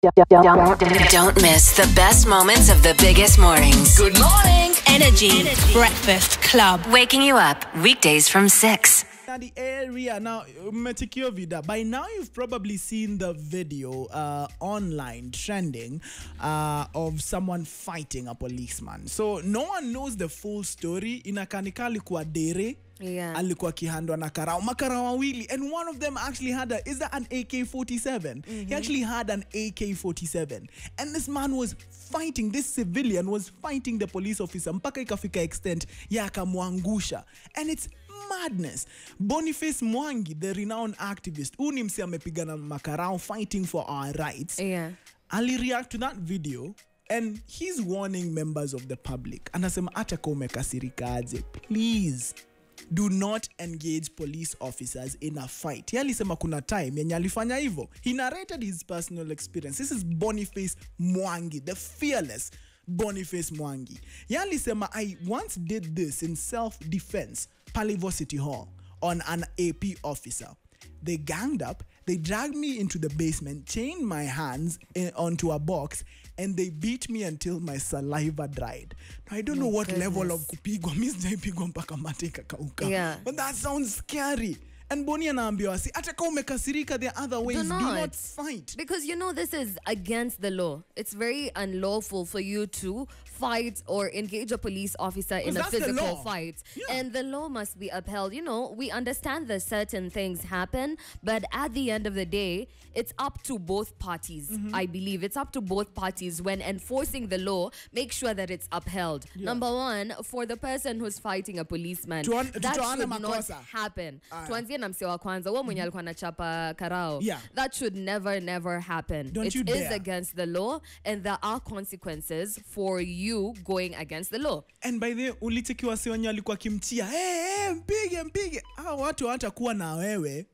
Don't miss the best moments of the biggest mornings. Good morning. Energy. Breakfast Club. Waking you up weekdays from 6. The area now, Metikio Vida. By now, you've probably seen the video online trending of someone fighting a policeman. So no one knows the full story. Inakanika alikuwa dere. Yeah. Alikuwa kihandwa na karao makarao wawili, and one of them actually had is that an AK-47? He actually had an AK-47, and this man was fighting, this civilian was fighting the police officer mpaka ikafika extent ya akamwangusha, and it's madness. Boniface Mwangi, the renowned activist, unimsi amepigana makarao fighting for our rights. Yeah. Ali react to that video, and he's warning members of the public. Anasema acha kwa umekasirika aje, please do not engage police officers in a fight. Yali sema kuna time yenye alifanya hivyo. He narrated his personal experience. This is Boniface Mwangi, the fearless Boniface Mwangi. Yali sema, I once did this in self-defense, Palivo City Hall, on an AP officer. They ganged up, they dragged me into the basement, chained my hands onto a box, and they beat me until my saliva dried. Now, I don't know what level of kupigwa. Miss Jaipigwa mpaka mate kakauka. Yeah. But that sounds scary. And Boni anaambiwa si ata kama umekasirika, there are other ways. Do not fight. Because you know this is against the law. It's very unlawful for you to fight or engage a police officer in a physical fight. Yeah. And the law must be upheld. You know, we understand that certain things happen, but at the end of the day, it's up to both parties. I believe it's up to both parties when enforcing the law. Make sure that it's upheld. Yeah. Number one, for the person who's fighting a policeman, that should not happen. Tuanzie na mse wa kwanza, huyo mwenye alikuwa anachapa karao. Yeah. That should never happen. It is against the law, and there are consequences for you going against the law. And by the way, ulitikiwa si wenye alikuwa kimtia, hey, mpige. Watu hatakuwa na wewe.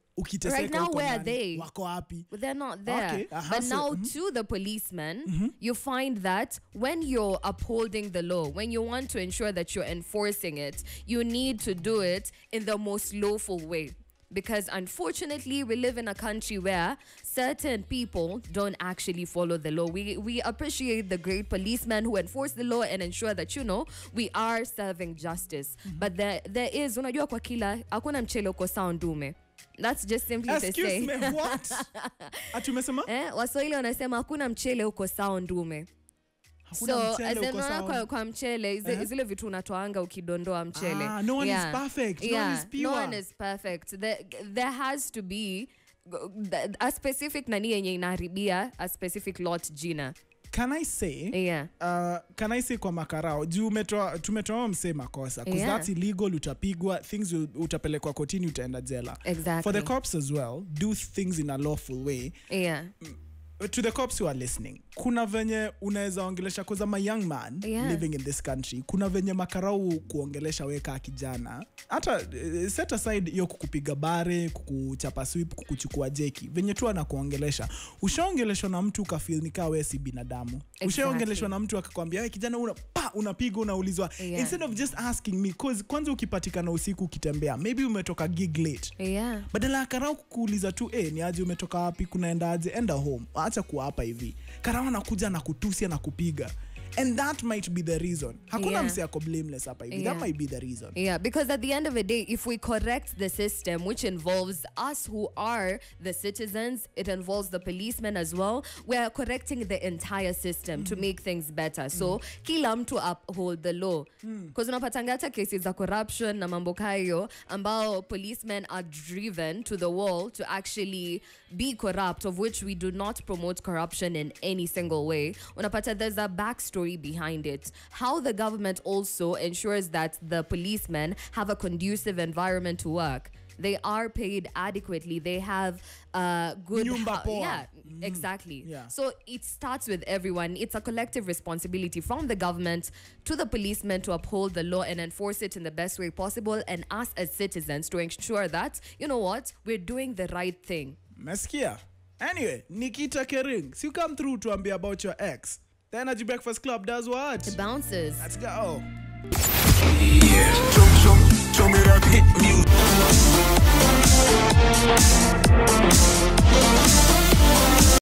Right now, where are they? Wako wapi? They're not there. Okay. But now to the policeman, you find that when you're upholding the law, when you want to ensure that you're enforcing it, you need to do it in the most lawful way. Because unfortunately, we live in a country where certain people don't actually follow the law. We appreciate the great policemen who enforce the law and ensure that, you know, we are serving justice. But there is, unajua kwa kila, hakuna mchele uko sawa ndume. That's just simply to say. Excuse me, what? Atumesema? Waswahili wanasema hakuna mchele uko sawa ndume. So, kwa mchele, zile vitu unatoanga ukidondoa mchele. No one is perfect. No one is pure. No one is perfect. There has to be a specific nani yenye inaharibia a specific lot jina. Can I say? Yeah. Can I say kwa makarao? Tumetoa mse makosa. Because that's illegal, utapigwa, things utapelekwa kotini, utaenda jela. Exactly. For the cops as well, do things in a lawful way. Yeah. To the cops who are listening, kuna venye unaweza ongelesha, cause I'm a young man living in this country. Kuna venye makarau kuongelesha weka kijana. Hata set aside hiyo kukupiga bare, kukuchapa sweep, kukuchukua jeki. Venye tu anakuongelesha. Ushaongeleshwa na mtu ukafeel ni kama wewe si binadamu. Exactly. Ushaongeleshwa na mtu akakwambia wewe kijana unapiga unaulizwa. Instead of just asking me, cause kwanza ukipatikana usiku ukitembea, maybe umetoka gig late. Yeah. Badala ya karau kukuuliza tu ni aje umetoka wapi, kunaenda aje, enda home. Acha kuwa hapa hivi. Karao anakuja na kutusi na kupiga. And that might be the reason. Hakuna mse yako blameless hapa hivi. That might be the reason. Yeah, because at the end of the day, if we correct the system, which involves us who are the citizens, it involves the policemen as well, we are correcting the entire system to make things better. So, kila mtu uphold the law. Because unapatanga hata cases za corruption na mambo kayo, ambao policemen are driven to the wall to actually be corrupt, of which we do not promote corruption in any single way. Unapata there's a backstory behind it. How the government also ensures that the policemen have a conducive environment to work. They are paid adequately. They have good... exactly. Yeah. So it starts with everyone. It's a collective responsibility from the government to the policemen to uphold the law and enforce it in the best way possible, and us as citizens to ensure that, you know what, we're doing the right thing. Meskia. Anyway, Nikita Kering, so you come through to be about your ex. The Energy Breakfast Club does what? It bounces. Let's go. Yeah. Show me that hit music.